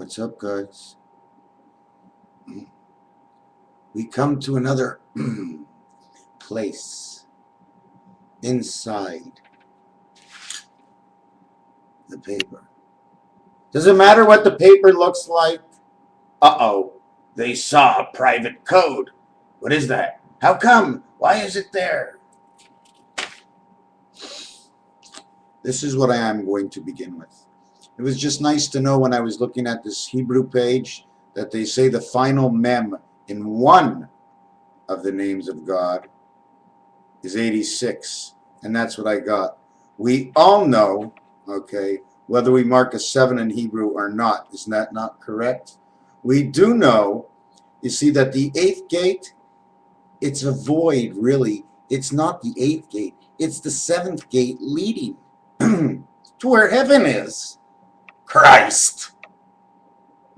What's up, guys? We come to another place inside the paper. Does it matter what the paper looks like? Uh-oh, they saw a private code. What is that? How come? Why is it there? This is what I am going to begin with. It was just nice to know when I was looking at this Hebrew page that they say the final mem in one of the names of God is 86, and that's what I got. We all know, okay, whether we mark a 7 in Hebrew or not. Isn't that not correct? We do know, you see, that the 8th gate, it's a void, really. It's not the 8th gate. It's the 7th gate leading to where heaven is. Christ.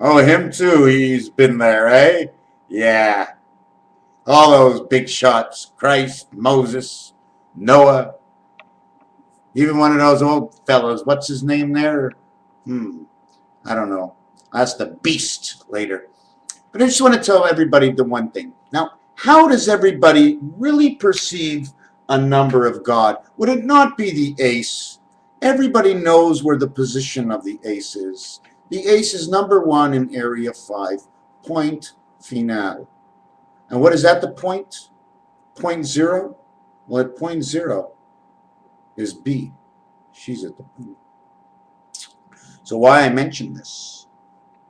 Oh, him too. He's been there, eh? Yeah. All those big shots. Christ, Moses, Noah. Even one of those old fellows. What's his name there? I don't know. That's the beast later. But I just want to tell everybody the one thing. Now, how does everybody really perceive a number of God? Would it not be the ace? Everybody knows where the position of the ace is. The ace is number 1 in area 5, point final. And what is at the point? Point 0? Well, at point 0 is B. She's at the point. So why I mention this?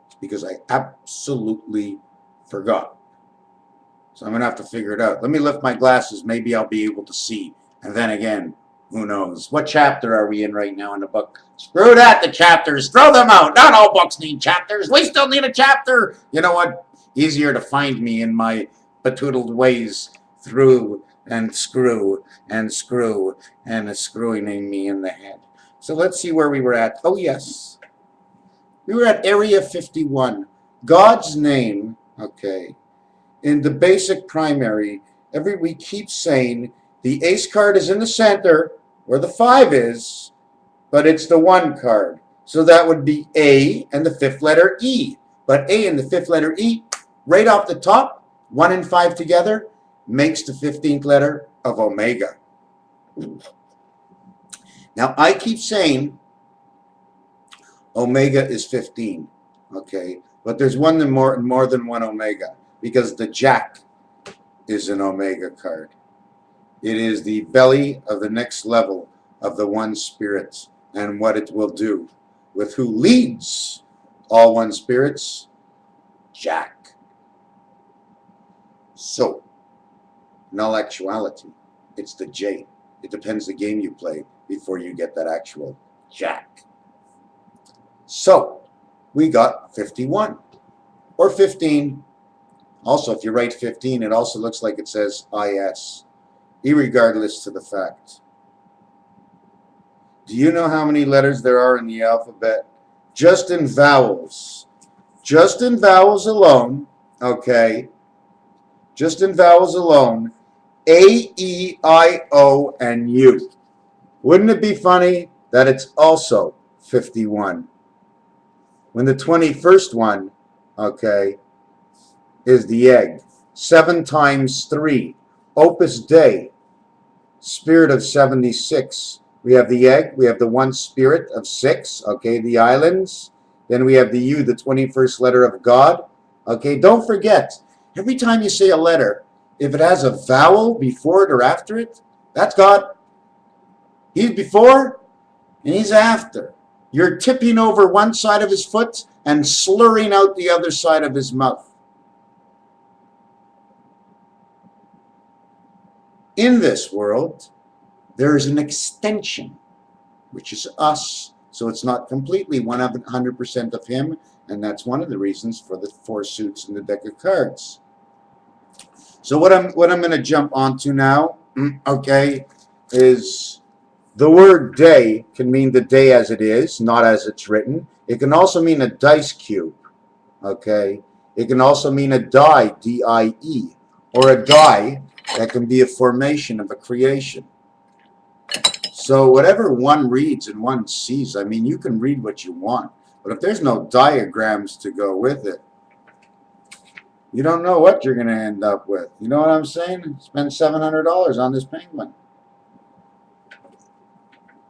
It's because I absolutely forgot. So I'm going to have to figure it out. Let me lift my glasses. Maybe I'll be able to see. And then again, who knows? What chapter are we in right now in the book? Screw that, the chapters. Throw them out. Not all books need chapters. We still need a chapter. You know what? Easier to find me in my betoodled ways through and screw and screw and a screwing me in the head. So let's see where we were at. Oh, yes. We were at area 51. God's name, okay, in the basic primary, we keep saying the ace card is in the center where the 5 is, but it's the 1 card. So that would be A and the 5th letter E. But A and the 5th letter E, right off the top, 1 and 5 together, makes the 15th letter of Omega. Now, I keep saying Omega is 15, okay? But there's more than one Omega, because the Jack is an Omega card. It is the belly of the next level of the one spirit and what it will do with who leads all one spirits, Jack. So, in all actuality, it's the J. It depends the game you play before you get that actual Jack. So, we got 51 or 15. Also, if you write 15, it also looks like it says IS. Irregardless to the fact. Do you know how many letters there are in the alphabet? Just in vowels. Just in vowels alone, okay? Just in vowels alone, A, E, I, O, and U. Wouldn't it be funny that it's also 51? When the 21st one, okay, is the egg. 7 times 3. Opus Dei, spirit of 76. We have the egg, we have the one spirit of 6, okay, the islands. Then we have the U, the 21st letter of God. Okay, don't forget, every time you say a letter, if it has a vowel before it or after it, that's God. He's before and he's after. You're tipping over one side of his foot and slurring out the other side of his mouth. In this world, there is an extension, which is us. So it's not completely 100% of him, and that's one of the reasons for the 4 suits in the deck of cards. So what I'm going to jump onto now, okay, is the word day can mean the day as it is, not as it's written. It can also mean a dice cube, okay. It can also mean a die, D-I-E, or a die that can be a formation of a creation. So whatever one reads and one sees, I mean, you can read what you want. But if there's no diagrams to go with it, you don't know what you're going to end up with. You know what I'm saying? Spend $700 on this penguin.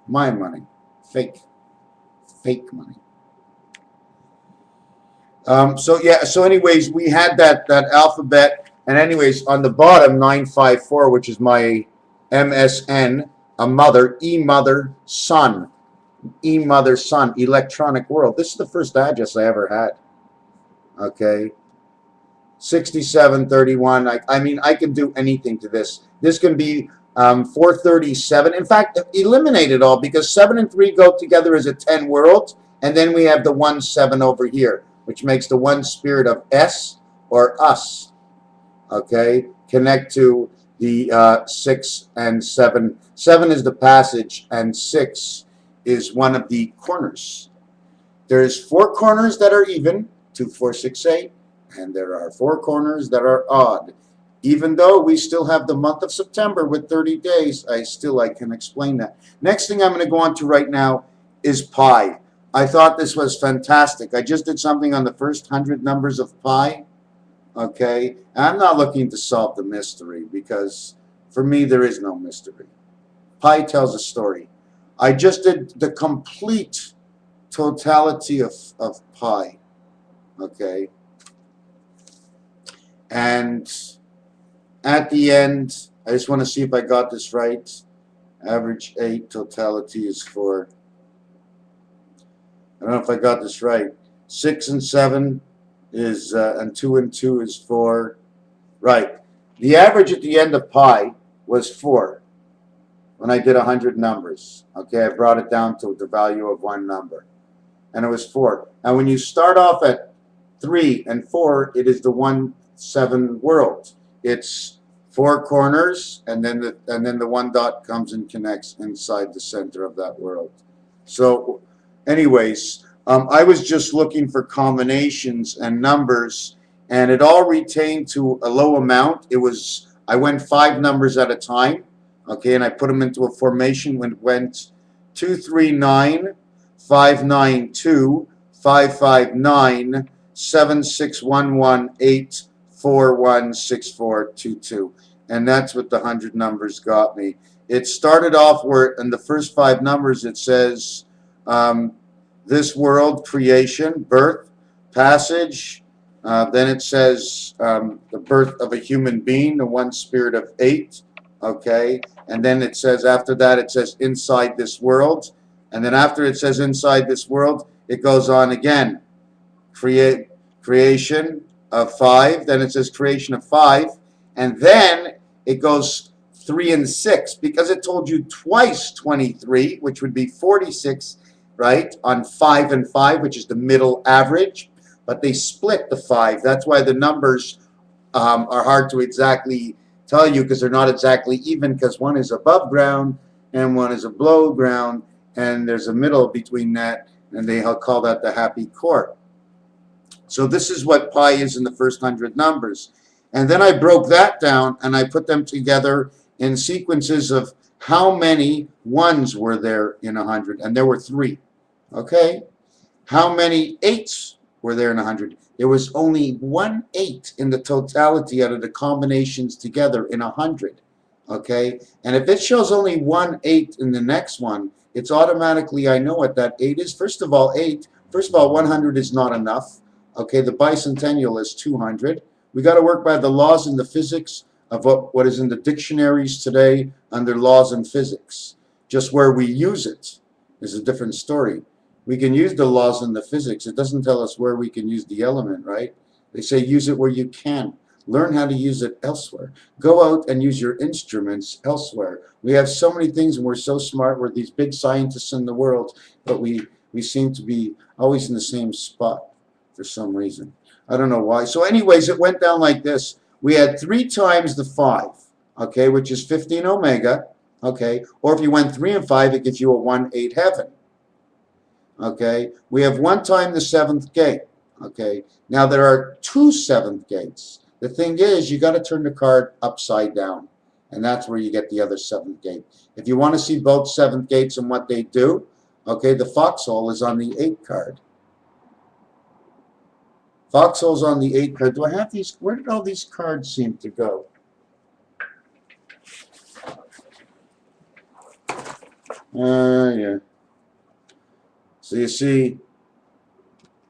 My money. Fake. Fake money. So anyways, we had that alphabet, and anyways, on the bottom, 954, which is my MSN, a mother, e-mother, son, e-mother, son, electronic world. This is the first address I ever had. Okay. 6731. I mean, I can do anything to this. This can be 437. In fact, eliminate it all, because 7 and 3 go together as a 10 world, and then we have the 1 7 over here, which makes the one spirit of S or us. Okay, connect to the 6 and 7. 7 is the passage, and 6 is one of the corners. There's 4 corners that are even, 2, 4, 6, 8. And there are 4 corners that are odd. Even though we still have the month of September with 30 days, I can explain that. Next thing I'm going to go on to right now is pi. I thought this was fantastic. I just did something on the first 100 numbers of pi. Okay? And I'm not looking to solve the mystery, because for me there is no mystery. Pi tells a story. I just did the complete totality of pi. Okay? And at the end, I just want to see if I got this right. Average 8, totality is 4. I don't know if I got this right. 6 and 7 is, and 2 and 2 is 4. Right. The average at the end of pi was 4 when I did 100 numbers. Okay, I brought it down to the value of one number. And it was 4. And when you start off at 3 and 4, it is the 1 7 world. It's 4 corners, and then the 1 dot comes and connects inside the center of that world. So anyways, I was just looking for combinations and numbers, and it all retained to a low amount. I went 5 numbers at a time, okay, and I put them into a formation when it went 239, 592, 559, 76118, 416422, and that's what the 100 numbers got me. It started off where in the first 5 numbers it says this world, creation, birth, passage. Then it says the birth of a human being, the one spirit of 8. Okay, and then it says after that it says inside this world, and then after it says inside this world, it goes on again. Creation of 5, then it says creation of 5, and then it goes 3 and 6, because it told you twice 23, which would be 46, right, on 5 and 5, which is the middle average, but they split the 5. That's why the numbers are hard to exactly tell you, because they're not exactly even, because one is above ground and one is below ground, and there's a middle between that, and they call that the happy court. So this is what pi is in the first 100 numbers. And then I broke that down and I put them together in sequences of how many 1s were there in 100. And there were 3. Okay? How many 8s were there in 100? There was only 1 8 in the totality out of the combinations together in 100. Okay? And if it shows only 1 8 in the next one, it's automatically, I know what that 8 is. First of all, 100 is not enough. Okay, the bicentennial is 200. We got to work by the laws in the physics of what is in the dictionaries today under laws in physics. Just where we use it is a different story. We can use the laws in the physics. It doesn't tell us where we can use the element, right? They say use it where you can. Learn how to use it elsewhere. Go out and use your instruments elsewhere. We have so many things, and we're so smart. We're these big scientists in the world, but we seem to be always in the same spot for some reason. I don't know why. So anyways, it went down like this. We had 3 times the 5, okay, which is 15 omega, okay, or if you went 3 and 5, it gives you a 1 8 heaven. Okay, we have 1 time the 7th gate. Okay, now there are 2 7th gates. The thing is, you got to turn the card upside down, and that's where you get the other 7th gate. If you want to see both 7th gates and what they do, okay, the foxhole is on the 8 card. Foxholes on the 8 card. Do I have these? Where did all these cards seem to go? Yeah. So you see,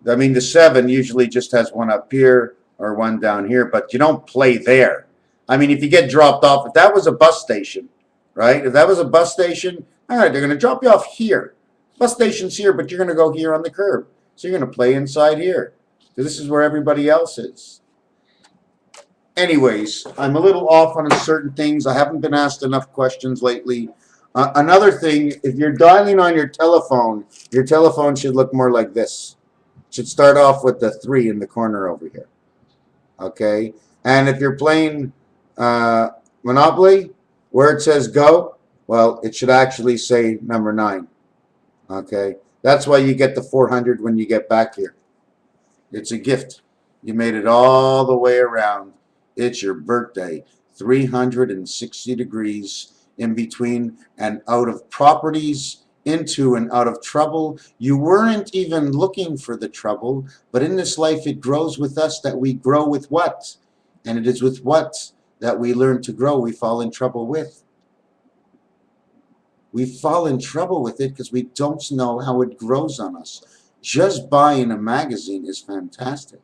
I mean, the 7 usually just has one up here or one down here, but you don't play there. I mean, if you get dropped off, if that was a bus station, right? If that was a bus station, all right, they're going to drop you off here. Bus station's here, but you're going to go here on the curb. So you're going to play inside here. So this is where everybody else is. Anyways, I'm a little off on certain things. I haven't been asked enough questions lately. Another thing, if you're dialing on your telephone should look more like this. It should start off with the 3 in the corner over here. Okay? And if you're playing Monopoly, where it says go, well, it should actually say number 9. Okay? That's why you get the 400 when you get back here. It's a gift. You made it all the way around. It's your birthday. 360 degrees in between and out of properties, into and out of trouble. You weren't even looking for the trouble, but in this life it grows with us that we grow with what? And it is with what that we learn to grow we fall in trouble with. We fall in trouble with it because we don't know how it grows on us. Just buying a magazine is fantastic.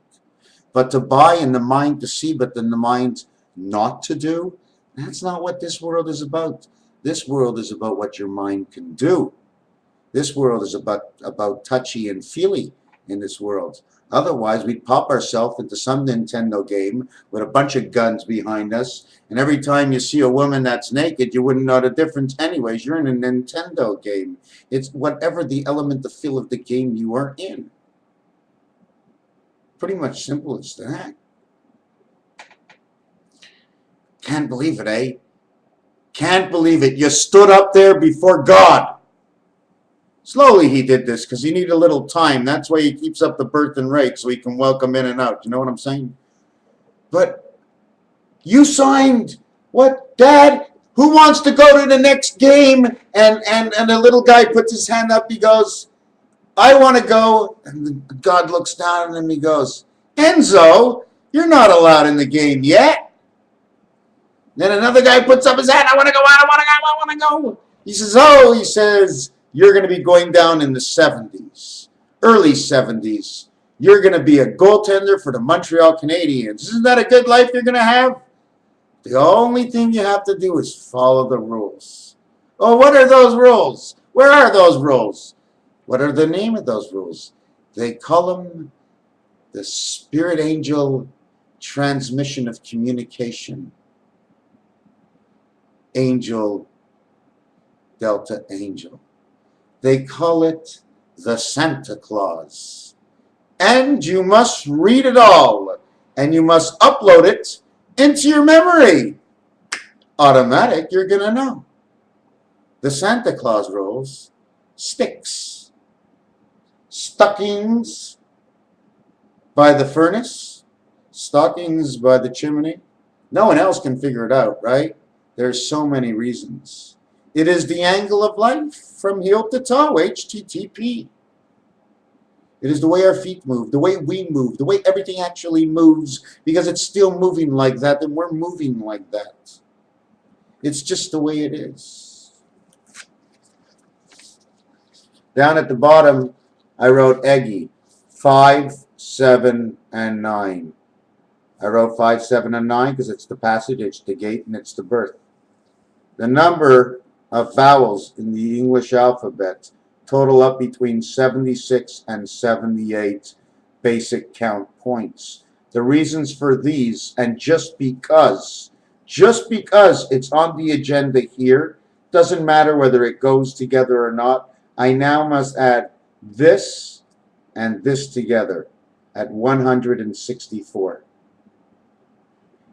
But to buy in the mind to see, but in the mind not to do, that's not what this world is about. This world is about what your mind can do. This world is about touchy and feely in this world. Otherwise, we'd pop ourselves into some Nintendo game with a bunch of guns behind us, and every time you see a woman that's naked, you wouldn't know the difference anyways. You're in a Nintendo game. It's whatever the element, the feel of the game you are in. Pretty much simple as that. Can't believe it, eh? Can't believe it. You stood up there before God. Slowly he did this because he needed a little time. That's why he keeps up the birthing rate so he can welcome in and out. You know what I'm saying? But you signed what, Dad? Who wants to go to the next game? And the little guy puts his hand up. He goes, I want to go. And God looks down and he goes, Enzo, you're not allowed in the game yet. Then another guy puts up his hand. I want to go. I want to go. He says, oh, he says, you're going to be going down in the 70s, early 70s. You're going to be a goaltender for the Montreal Canadiens. Isn't that a good life you're going to have? The only thing you have to do is follow the rules. Oh, what are those rules? Where are those rules? What are the name of those rules? They call them the Spirit Angel Transmission of Communication. Angel, Delta Angel. They call it the Santa Claus. And you must read it all. And you must upload it into your memory. Automatic, you're going to know. The Santa Claus rules: sticks, stockings by the furnace, stockings by the chimney. No one else can figure it out, right? There's so many reasons. It is the angle of life from heel to toe, HTTP. It is the way our feet move, the way we move, the way everything actually moves, because it's still moving like that, and we're moving like that. It's just the way it is. Down at the bottom, I wrote Eggy, 5, 7, and 9. I wrote 5, 7, and 9 because it's the passage, it's the gate, and it's the birth. The number of vowels in the English alphabet total up between 76 and 78 basic count points. The reasons for these, and just because it's on the agenda here, doesn't matter whether it goes together or not, I now must add this and this together at 164.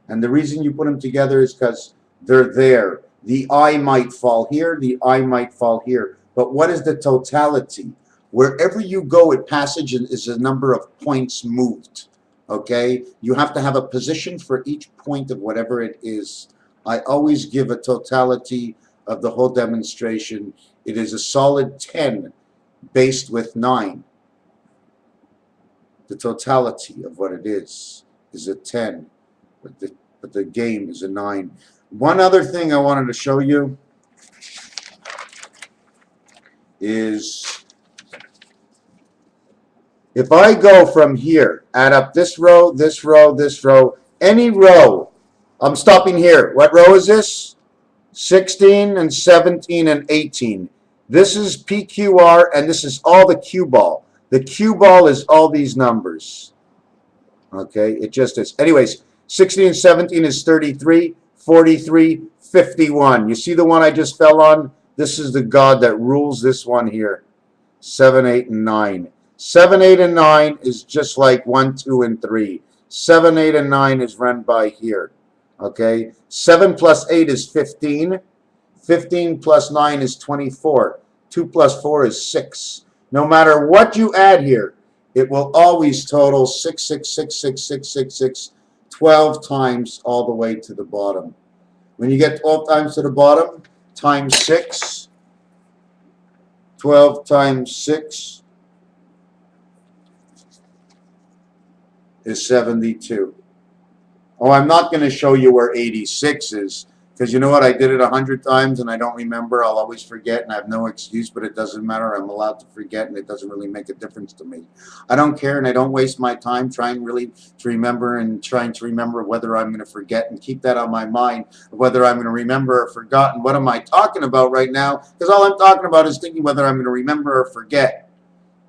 And the reason you put them together is because they're there. The I might fall here, the I might fall here. But what is the totality? Wherever you go at passage is a number of points moved. Okay? You have to have a position for each point of whatever it is. I always give a totality of the whole demonstration. It is a solid 10 based with 9. The totality of what it is a 10, but the game is a 9. One other thing I wanted to show you is if I go from here, add up this row, this row, this row, any row, I'm stopping here. What row is this? 16 and 17 and 18. This is PQR, and this is all the cue ball. The cue ball is all these numbers. Okay, it just is. Anyways, 16 and 17 is 33, 43, 51. You see the one I just fell on? This is the God that rules this one here. 7, 8, and 9. 7, 8, and 9 is just like 1, 2, and 3. 7, 8, and 9 is run by here. Okay, 7 plus 8 is 15. 15 plus 9 is 24. 2 plus 4 is 6. No matter what you add here, it will always total 6, 6, 6, 6, 6, 6, 6, 12 times all the way to the bottom. When you get 12 times to the bottom, times 6, 12 times 6 is 72. Oh, I'm not going to show you where 86 is, because you know what? I did it 100 times and I don't remember. I'll always forget, and I have no excuse, but it doesn't matter. I'm allowed to forget, and it doesn't really make a difference to me. I don't care, and I don't waste my time trying really to remember and trying to remember whether I'm going to forget and keep that on my mind, whether I'm going to remember or forgotten. What am I talking about right now? Because all I'm talking about is thinking whether I'm going to remember or forget.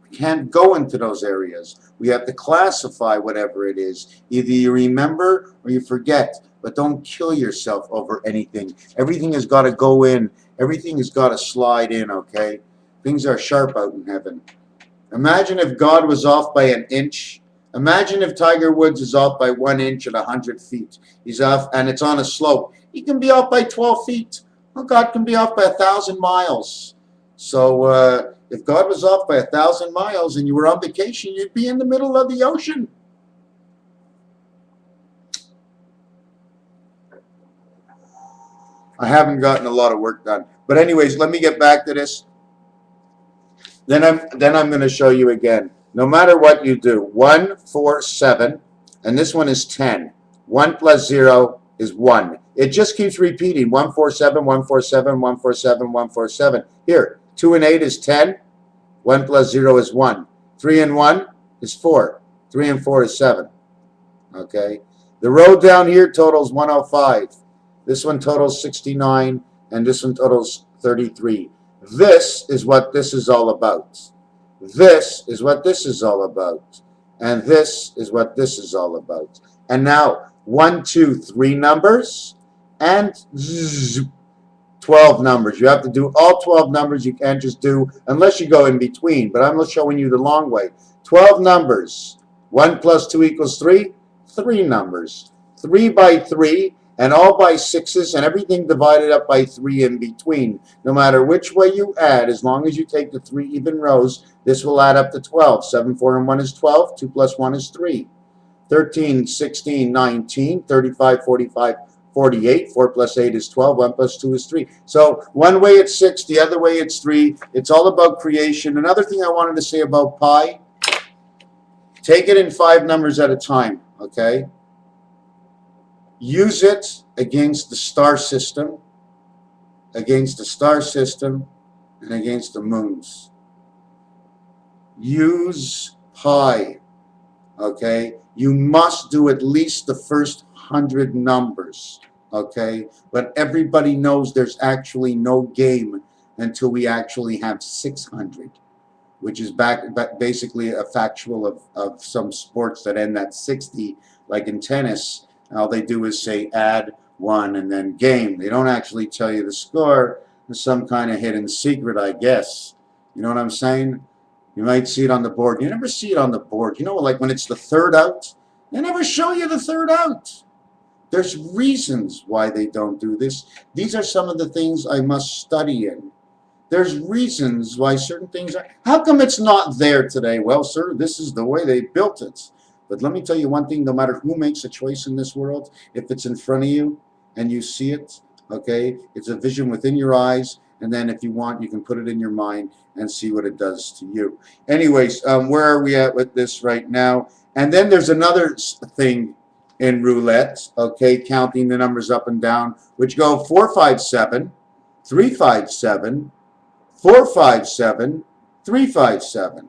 We can't go into those areas. We have to classify whatever it is. Either you remember or you forget, but don't kill yourself over anything. Everything has got to go in. Everything has got to slide in, okay? Things are sharp out in heaven. Imagine if God was off by an inch. Imagine if Tiger Woods is off by 1 inch at 100 feet. He's off, and it's on a slope. He can be off by 12 feet. Well, God can be off by 1,000 miles. So, if God was off by 1,000 miles and you were on vacation, you'd be in the middle of the ocean. I haven't gotten a lot of work done. But anyways, let me get back to this. Then I'm going to show you again. No matter what you do, 1, 4, 7, and this one is 10. 1 plus 0 is 1. It just keeps repeating. 1, 4, 7, 1, 4, 7, 1, 4, 7, 1, 4, 7. Here, 2 and 8 is 10. 1 plus 0 is 1. 3 and 1 is 4. 3 and 4 is 7. Okay? The row down here totals 105. This one totals 69, and this one totals 33. This is what this is all about. This is what this is all about. And this is what this is all about. And now, 1, 2, 3 numbers, and 12 numbers. You have to do all 12 numbers. You can't just do, unless you go in between, but I'm showing you the long way. 12 numbers. 1 plus 2 equals 3. 3 numbers. 3 by 3, and all by 6s, and everything divided up by 3 in between. No matter which way you add, as long as you take the 3 even rows, this will add up to 12. 7, 4, and 1 is 12. 2 plus 1 is 3. 13, 16, 19, 35, 45, 48. 4 plus 8 is 12. 1 plus 2 is 3. So one way it's 6, the other way it's 3. It's all about creation. Another thing I wanted to say about pi, take it in 5 numbers at a time, okay? Use it against the star system, and against the moons. Use pi, okay? You must do at least the first 100 numbers, okay? But everybody knows there's actually no game until we actually have 600, which is basically a factual of some sports that end at 60, like in tennis. All they do is say add 1 and then game. They don't actually tell you the score. There's some kind of hidden secret, I guess. You know what I'm saying? You might see it on the board. You never see it on the board. You know, like when it's the 3rd out, they never show you the 3rd out. There's reasons why they don't do this. These are some of the things I must study in. There's reasons why certain things are. How come it's not there today? Well, sir, this is the way they built it. But let me tell you one thing, no matter who makes a choice in this world, if it's in front of you and you see it, okay, it's a vision within your eyes, and then if you want, you can put it in your mind and see what it does to you. Anyways, where are we at with this right now? And then there's another thing in roulette, okay, counting the numbers up and down, which go 4, 5, 7, 3, 5, 7, 4, 5, 7, 3, 5, 7.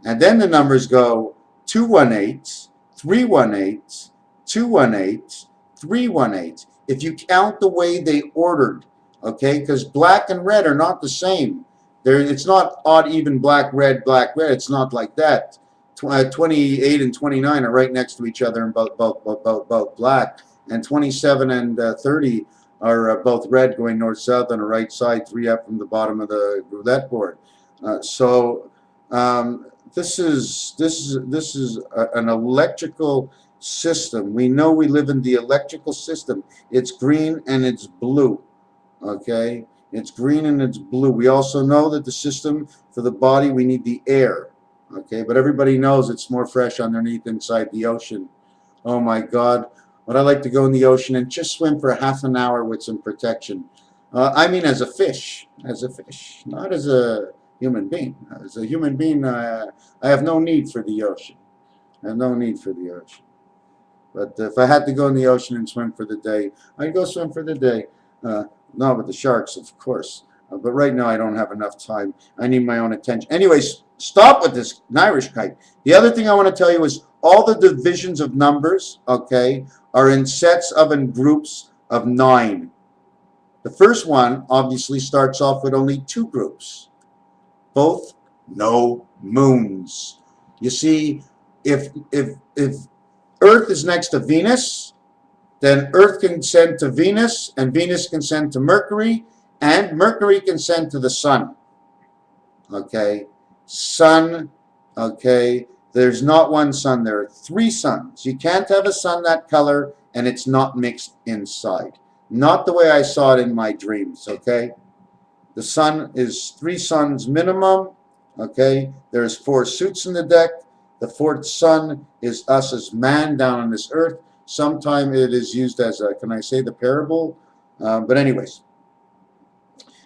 And then the numbers go 2, 1, 8, 3, 1, 8, 2, 1, 8, 3, 1, 8. If you count the way they ordered, okay, because black and red are not the same. It's not odd, even black, red, it's not like that. 28 and 29 are right next to each other and both black, and 27 and 30 are both red going north south on the right side, 3 up from the bottom of the roulette board. This is an electrical system. We know we live in the electrical system. It's green and it's blue. Okay, it's green and it's blue. We also know that the system for the body, we need the air. Okay, but everybody knows it's more fresh underneath inside the ocean. Oh my God, would I like to go in the ocean and just swim for half an hour with some protection? I mean, as a fish, not as a human being. As a human being, I have no need for the ocean. I have no need for the ocean. But if I had to go in the ocean and swim for the day, I'd go swim for the day. Not with the sharks, of course. But right now, I don't have enough time. I need my own attention. Anyways, stop with this Irish kite. The other thing I want to tell you is all the divisions of numbers, okay, are in sets of and groups of 9. The first one obviously starts off with only 2 groups. Both no moons. You see, if Earth is next to Venus, then Earth can send to Venus, and Venus can send to Mercury, and Mercury can send to the Sun. Okay, Sun, okay, there's not one sun, there are 3 suns. You can't have a sun that color and it's not mixed inside. Not the way I saw it in my dreams, okay? The sun is 3 suns minimum, okay? There's 4 suits in the deck. The 4th sun is us as man down on this earth. Sometimes it is used as a, can I say the parable? But anyways.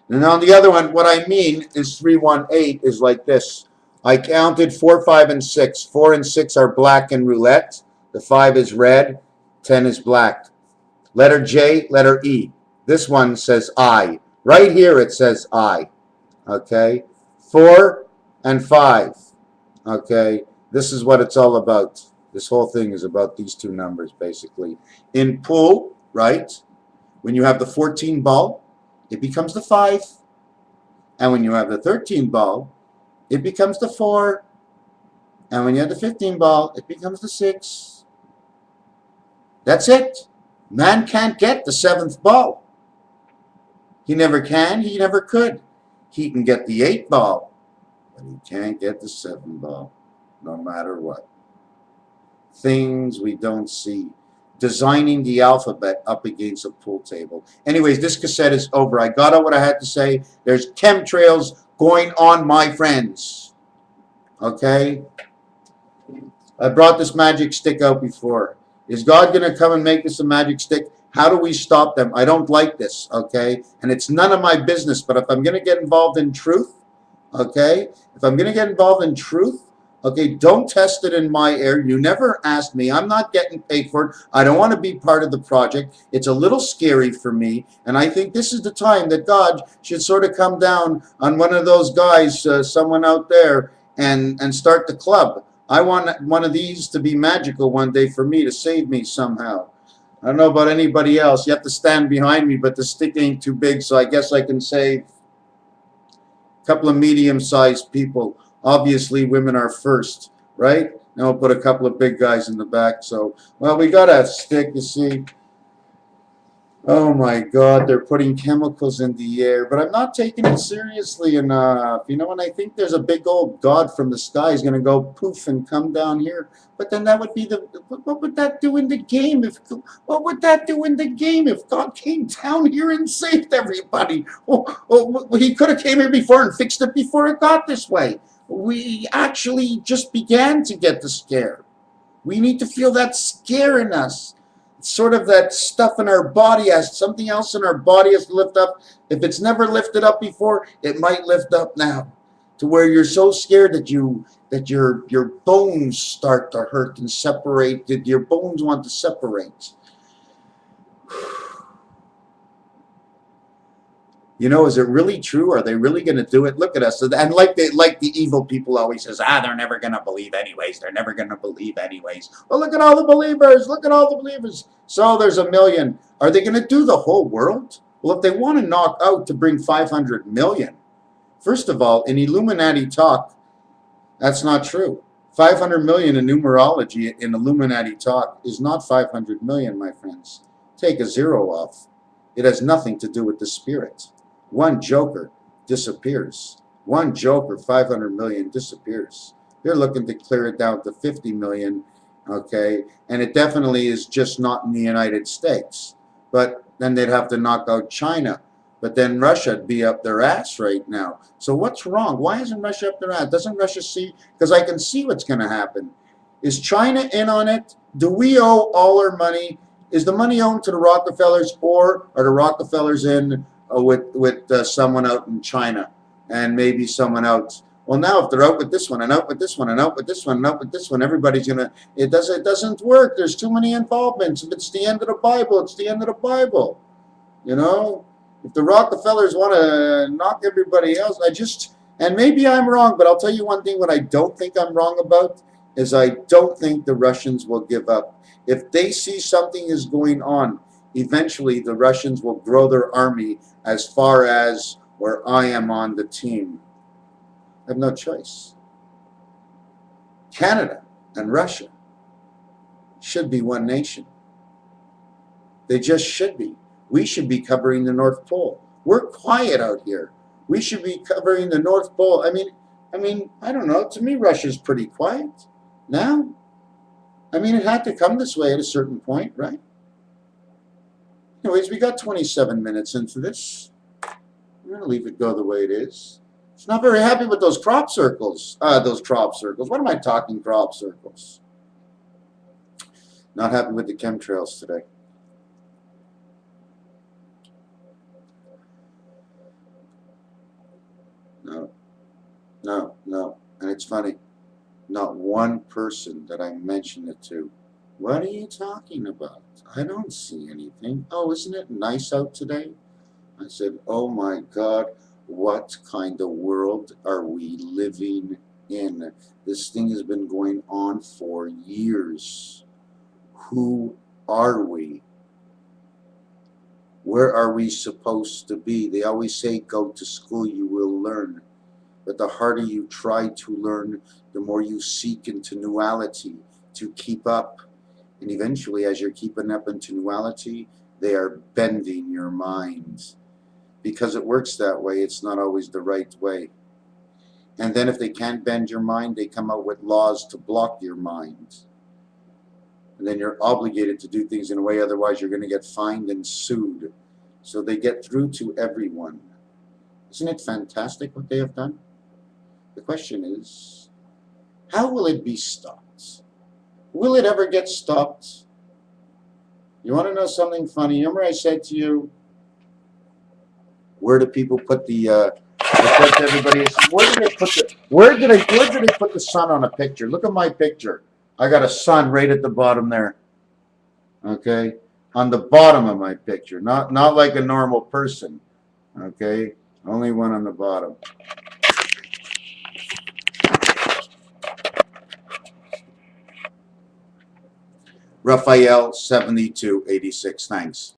And on the other one, what I mean is 318 is like this. I counted 4, 5, and 6. 4 and 6 are black in roulette. The 5 is red. 10 is black. Letter J, letter E. This one says I. Right here it says I. Okay. 4 and 5. Okay. This is what it's all about. This whole thing is about these 2 numbers, basically. In pool, right, when you have the 14 ball, it becomes the 5. And when you have the 13 ball, it becomes the 4. And when you have the 15 ball, it becomes the 6. That's it. Man can't get the 7th ball. He never can, he never could. He can get the 8 ball, but he can't get the 7 ball, no matter what. Things we don't see. Designing the alphabet up against a pool table. Anyways, this cassette is over. I got out what I had to say. There's chemtrails going on, my friends. Okay? I brought this magic stick out before. Is God going to come and make this a magic stick? How do we stop them? I don't like this, okay? And it's none of my business, but if I'm going to get involved in truth, okay? If I'm going to get involved in truth, okay, don't test it in my air. You never asked me. I'm not getting paid for it. I don't want to be part of the project. It's a little scary for me, and I think this is the time that God should sort of come down on one of those guys, someone out there, and start the club. I want one of these to be magical one day for me, to save me somehow. I don't know about anybody else. You have to stand behind me, but the stick ain't too big, so I guess I can save a couple of medium-sized people. Obviously, women are first, right? And we'll put a couple of big guys in the back. So, well, we got a stick, you see. Oh, my God, they're putting chemicals in the air. But I'm not taking it seriously enough. You know, and I think there's a big old God from the sky is going to go poof and come down here. But then that would be the, what would that do in the game? What would that do in the game if God came down here and saved everybody? Oh, he could have came here before and fixed it before it got this way. We actually just began to get the scare. We need to feel that scare in us. sort of that stuff in our body, has something else in our body has to lift up. If it's never lifted up before, it might lift up now, to where you're so scared that your bones start to hurt and separate, that your bones want to separate. You know, is it really true? Are they really going to do it? Look at us. And like the evil people always says, they're never going to believe anyways. They're never going to believe anyways. Well, look at all the believers. Look at all the believers. So there's a million. Are they going to do the whole world? Well, if they want to knock out to bring 500 million, first of all, in Illuminati talk, that's not true. 500 million in numerology in Illuminati talk is not 500 million, my friends. Take a zero off. It has nothing to do with the spirit. One joker disappears. One joker, 500 million, disappears. They're looking to clear it down to 50 million, okay? And it definitely is just not in the United States. But then they'd have to knock out China. But then Russia'd be up their ass right now. So what's wrong? Why isn't Russia up their ass? Doesn't Russia see? Because I can see what's going to happen. Is China in on it? Do we owe all our money? Is the money owned to the Rockefellers, or are the Rockefellers in with someone out in China and maybe someone else? Well, now if they're out with this one and out with this one and out with this one and out with this one, everybody's gonna. It doesn't work. There's too many involvements. If it's the end of the Bible, it's the end of the Bible. You know, if the Rockefellers want to knock everybody else, and maybe I'm wrong, but I'll tell you one thing. What I don't think I'm wrong about is I don't think the Russians will give up. If they see something is going on, eventually the Russians will grow their army as far as where I am on the team. I have no choice. Canada and Russia should be one nation. They just should be. We should be covering the North Pole. We're quiet out here. We should be covering the North Pole. I mean, I don't know. To me, Russia's pretty quiet now. I mean, it had to come this way at a certain point, right? Anyways, we got 27 minutes into this. I'm going to leave it go the way it is. It's not very happy with those crop circles. What am I talking crop circles? Not happy with the chemtrails today. No. And it's funny. Not one person that I mentioned it to. What are you talking about? I don't see anything. Oh, isn't it nice out today? I said, oh my God, what kind of world are we living in? This thing has been going on for years. Who are we? Where are we supposed to be? They always say, go to school, you will learn. But the harder you try to learn, the more you seek into duality to keep up. And eventually, as you're keeping up into duality, they are bending your mind. Because it works that way, it's not always the right way. And then if they can't bend your mind, they come out with laws to block your mind. And then you're obligated to do things in a way, otherwise you're going to get fined and sued. So they get through to everyone. Isn't it fantastic what they have done? The question is, how will it be stopped? Will it ever get stopped? You want to know something funny? Remember I said to you, where do people put the where did they put the sun on a picture? Look at my picture. I got a sun right at the bottom there. Okay? On the bottom of my picture. Not like a normal person. Okay? Only one on the bottom. Raphael 7286. Thanks.